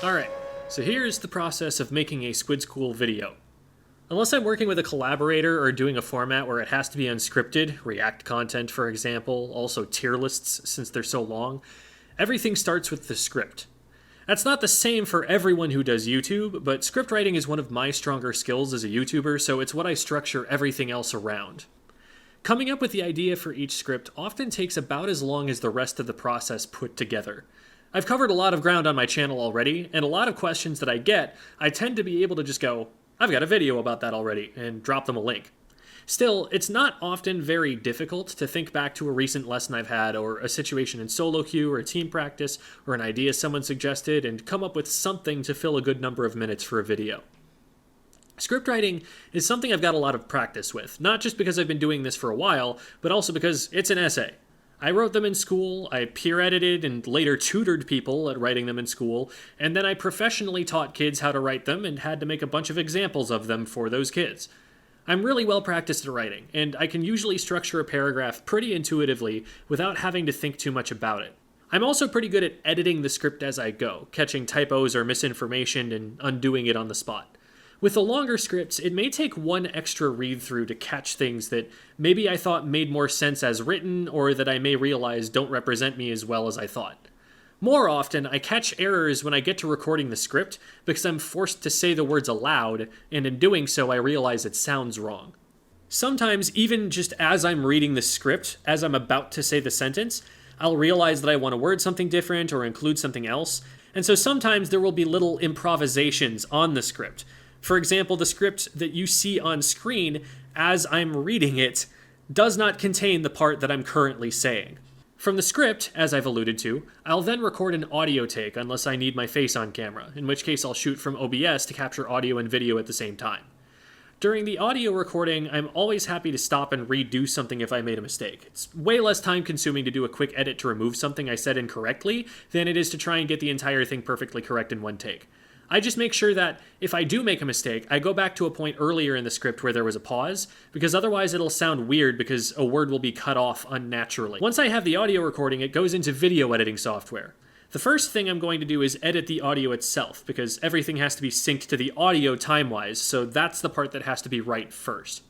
Alright, so here's the process of making a Squid School video. Unless I'm working with a collaborator or doing a format where it has to be unscripted, React content for example, also tier lists since they're so long, everything starts with the script. That's not the same for everyone who does YouTube, but script writing is one of my stronger skills as a YouTuber, so it's what I structure everything else around. Coming up with the idea for each script often takes about as long as the rest of the process put together. I've covered a lot of ground on my channel already, and a lot of questions that I get, I tend to be able to just go, I've got a video about that already, and drop them a link. Still, it's not often very difficult to think back to a recent lesson I've had, or a situation in solo queue, or a team practice, or an idea someone suggested, and come up with something to fill a good number of minutes for a video. Script writing is something I've got a lot of practice with, not just because I've been doing this for a while, but also because it's an essay. I wrote them in school, I peer edited and later tutored people at writing them in school, and then I professionally taught kids how to write them and had to make a bunch of examples of them for those kids. I'm really well practiced at writing, and I can usually structure a paragraph pretty intuitively without having to think too much about it. I'm also pretty good at editing the script as I go, catching typos or misinformation and undoing it on the spot. With the longer scripts, it may take one extra read-through to catch things that maybe I thought made more sense as written, or that I may realize don't represent me as well as I thought. More often, I catch errors when I get to recording the script because I'm forced to say the words aloud, and in doing so I realize it sounds wrong. Sometimes, even just as I'm reading the script, as I'm about to say the sentence, I'll realize that I want to word something different or include something else, and so sometimes there will be little improvisations on the script. For example, the script that you see on screen as I'm reading it does not contain the part that I'm currently saying. From the script, as I've alluded to, I'll then record an audio take unless I need my face on camera, in which case I'll shoot from OBS to capture audio and video at the same time. During the audio recording, I'm always happy to stop and redo something if I made a mistake. It's way less time consuming to do a quick edit to remove something I said incorrectly than it is to try and get the entire thing perfectly correct in one take. I just make sure that if I do make a mistake, I go back to a point earlier in the script where there was a pause, because otherwise it'll sound weird because a word will be cut off unnaturally. Once I have the audio recording, it goes into video editing software. The first thing I'm going to do is edit the audio itself, because everything has to be synced to the audio time-wise, so that's the part that has to be right first.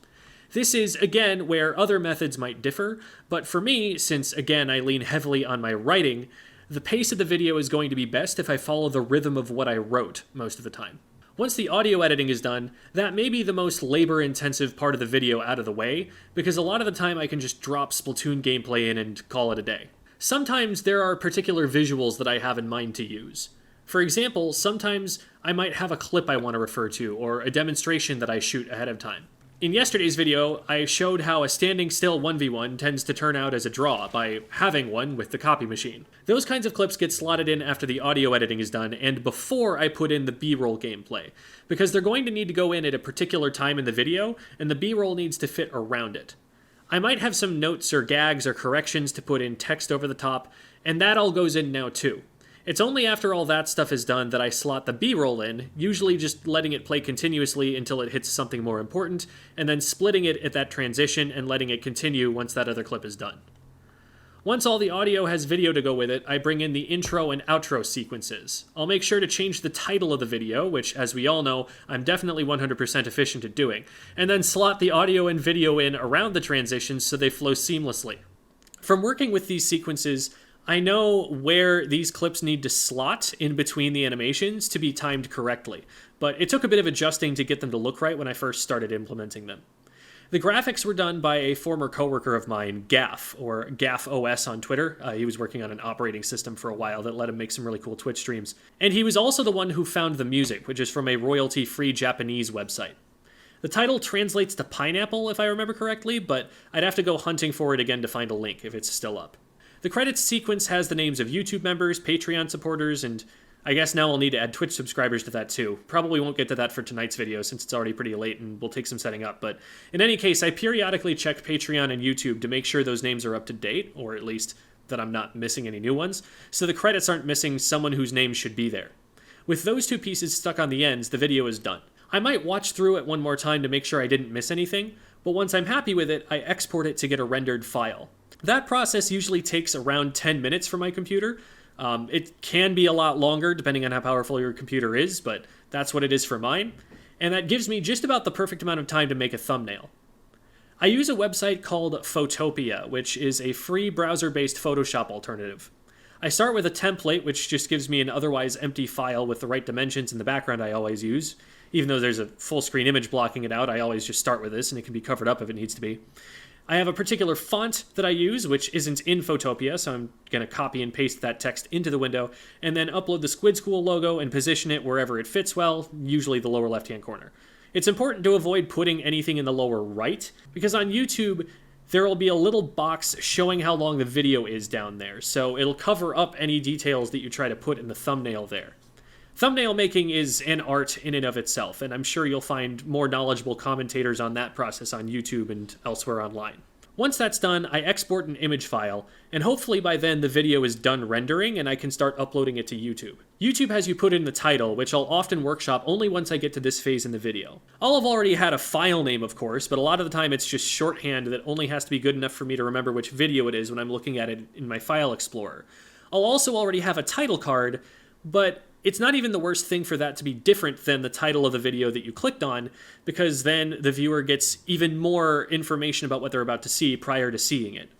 This is, again, where other methods might differ, but for me, since, again, I lean heavily on my writing, the pace of the video is going to be best if I follow the rhythm of what I wrote most of the time. Once the audio editing is done, that may be the most labor-intensive part of the video out of the way, because a lot of the time I can just drop Splatoon gameplay in and call it a day. Sometimes there are particular visuals that I have in mind to use. For example, sometimes I might have a clip I want to refer to, or a demonstration that I shoot ahead of time. In yesterday's video, I showed how a standing still 1v1 tends to turn out as a draw by having one with the copy machine. Those kinds of clips get slotted in after the audio editing is done and before I put in the B-roll gameplay, because they're going to need to go in at a particular time in the video, and the B-roll needs to fit around it. I might have some notes or gags or corrections to put in text over the top, and that all goes in now too. It's only after all that stuff is done that I slot the B-roll in, usually just letting it play continuously until it hits something more important, and then splitting it at that transition and letting it continue once that other clip is done. Once all the audio has video to go with it, I bring in the intro and outro sequences. I'll make sure to change the title of the video, which, as we all know, I'm definitely 100% efficient at doing, and then slot the audio and video in around the transitions so they flow seamlessly. From working with these sequences, I know where these clips need to slot in between the animations to be timed correctly, but it took a bit of adjusting to get them to look right when I first started implementing them. The graphics were done by a former coworker of mine, Gaff, or Gaff OS on Twitter. He was working on an operating system for a while that let him make some really cool Twitch streams. And he was also the one who found the music, which is from a royalty-free Japanese website. The title translates to pineapple, if I remember correctly, but I'd have to go hunting for it again to find a link if it's still up. The credits sequence has the names of YouTube members, Patreon supporters, and I guess now I'll need to add Twitch subscribers to that too. Probably won't get to that for tonight's video since it's already pretty late and will take some setting up, but in any case, I periodically check Patreon and YouTube to make sure those names are up to date, or at least that I'm not missing any new ones, so the credits aren't missing someone whose name should be there. With those two pieces stuck on the ends, the video is done. I might watch through it one more time to make sure I didn't miss anything, but once I'm happy with it, I export it to get a rendered file. That process usually takes around 10 minutes for my computer. It can be a lot longer depending on how powerful your computer is, but that's what it is for mine. And that gives me just about the perfect amount of time to make a thumbnail. I use a website called Photopea, which is a free browser-based Photoshop alternative. I start with a template, which just gives me an otherwise empty file with the right dimensions in the background I always use. Even though there's a full screen image blocking it out, I always just start with this, and it can be covered up if it needs to be. I have a particular font that I use, which isn't in Photopea, so I'm going to copy and paste that text into the window, and then upload the Squid School logo and position it wherever it fits well, usually the lower left-hand corner. It's important to avoid putting anything in the lower right, because on YouTube, there will be a little box showing how long the video is down there, so it'll cover up any details that you try to put in the thumbnail there. Thumbnail making is an art in and of itself, and I'm sure you'll find more knowledgeable commentators on that process on YouTube and elsewhere online. Once that's done, I export an image file, and hopefully by then the video is done rendering and I can start uploading it to YouTube. YouTube has you put in the title, which I'll often workshop only once I get to this phase in the video. I'll have already had a file name, of course, but a lot of the time it's just shorthand that only has to be good enough for me to remember which video it is when I'm looking at it in my file explorer. I'll also already have a title card, but it's not even the worst thing for that to be different than the title of the video that you clicked on, because then the viewer gets even more information about what they're about to see prior to seeing it.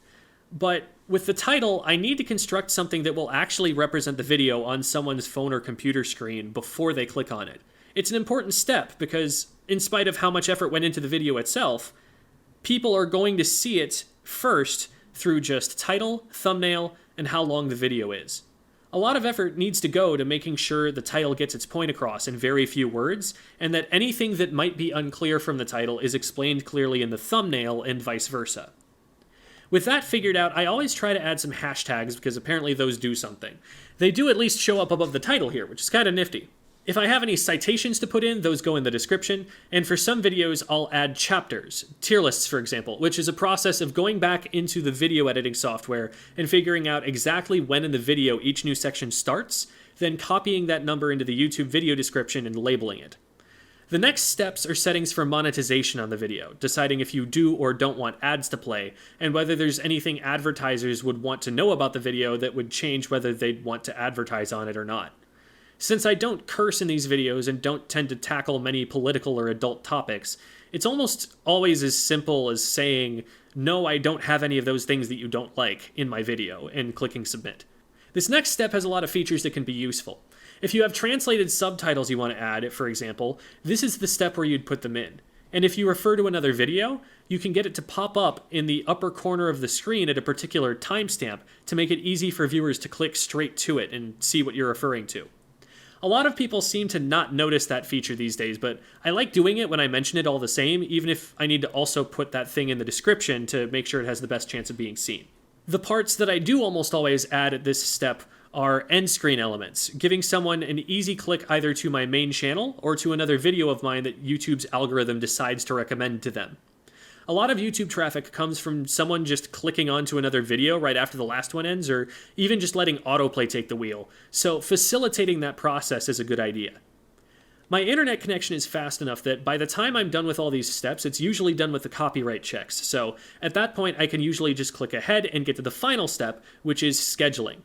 But with the title, I need to construct something that will actually represent the video on someone's phone or computer screen before they click on it. It's an important step because, in spite of how much effort went into the video itself, people are going to see it first through just title, thumbnail, and how long the video is. A lot of effort needs to go to making sure the title gets its point across in very few words, and that anything that might be unclear from the title is explained clearly in the thumbnail and vice versa. With that figured out, I always try to add some hashtags because apparently those do something. They do at least show up above the title here, which is kind of nifty. If I have any citations to put in, those go in the description, and for some videos, I'll add chapters, tier lists for example, which is a process of going back into the video editing software and figuring out exactly when in the video each new section starts, then copying that number into the YouTube video description and labeling it. The next steps are settings for monetization on the video, deciding if you do or don't want ads to play, and whether there's anything advertisers would want to know about the video that would change whether they'd want to advertise on it or not. Since I don't curse in these videos and don't tend to tackle many political or adult topics, it's almost always as simple as saying, "No, I don't have any of those things that you don't like" in my video, and clicking submit. This next step has a lot of features that can be useful. If you have translated subtitles you want to add, for example, this is the step where you'd put them in. And if you refer to another video, you can get it to pop up in the upper corner of the screen at a particular timestamp to make it easy for viewers to click straight to it and see what you're referring to. A lot of people seem to not notice that feature these days, but I like doing it when I mention it all the same, even if I need to also put that thing in the description to make sure it has the best chance of being seen. The parts that I do almost always add at this step are end screen elements, giving someone an easy click either to my main channel or to another video of mine that YouTube's algorithm decides to recommend to them. A lot of YouTube traffic comes from someone just clicking onto another video right after the last one ends, or even just letting autoplay take the wheel, so facilitating that process is a good idea. My internet connection is fast enough that by the time I'm done with all these steps, it's usually done with the copyright checks, so at that point I can usually just click ahead and get to the final step, which is scheduling.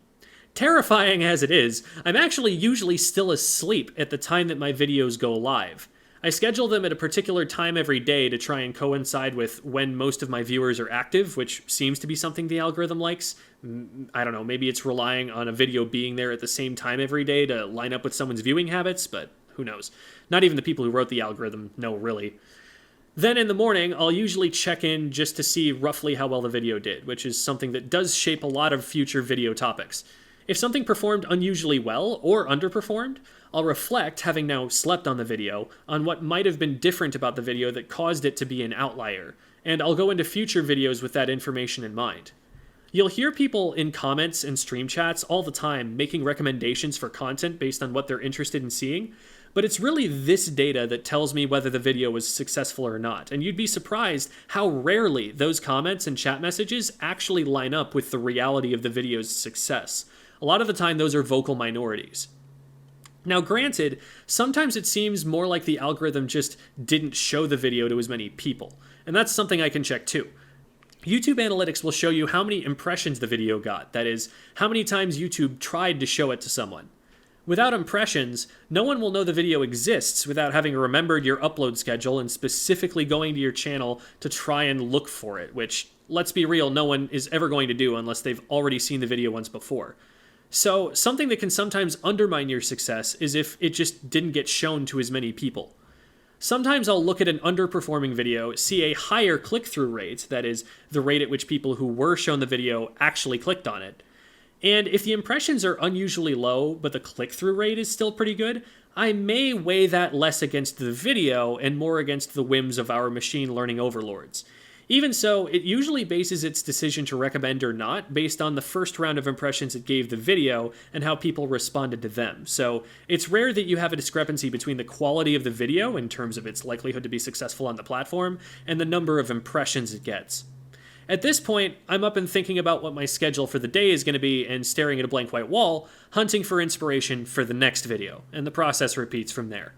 Terrifying as it is, I'm actually usually still asleep at the time that my videos go live. I schedule them at a particular time every day to try and coincide with when most of my viewers are active, which seems to be something the algorithm likes. I don't know, maybe it's relying on a video being there at the same time every day to line up with someone's viewing habits, but who knows. Not even the people who wrote the algorithm know, really. Then in the morning, I'll usually check in just to see roughly how well the video did, which is something that does shape a lot of future video topics. If something performed unusually well or underperformed, I'll reflect, having now slept on the video, on what might have been different about the video that caused it to be an outlier, and I'll go into future videos with that information in mind. You'll hear people in comments and stream chats all the time making recommendations for content based on what they're interested in seeing, but it's really this data that tells me whether the video was successful or not, and you'd be surprised how rarely those comments and chat messages actually line up with the reality of the video's success. A lot of the time, those are vocal minorities. Now, granted, sometimes it seems more like the algorithm just didn't show the video to as many people, and that's something I can check too. YouTube Analytics will show you how many impressions the video got, that is, how many times YouTube tried to show it to someone. Without impressions, no one will know the video exists without having remembered your upload schedule and specifically going to your channel to try and look for it, which, let's be real, no one is ever going to do unless they've already seen the video once before. So, something that can sometimes undermine your success is if it just didn't get shown to as many people. Sometimes I'll look at an underperforming video, see a higher click-through rate, that is, the rate at which people who were shown the video actually clicked on it. And if the impressions are unusually low, but the click-through rate is still pretty good, I may weigh that less against the video and more against the whims of our machine learning overlords. Even so, it usually bases its decision to recommend or not based on the first round of impressions it gave the video and how people responded to them. So it's rare that you have a discrepancy between the quality of the video in terms of its likelihood to be successful on the platform and the number of impressions it gets. At this point, I'm up and thinking about what my schedule for the day is going to be and staring at a blank white wall, hunting for inspiration for the next video, and the process repeats from there.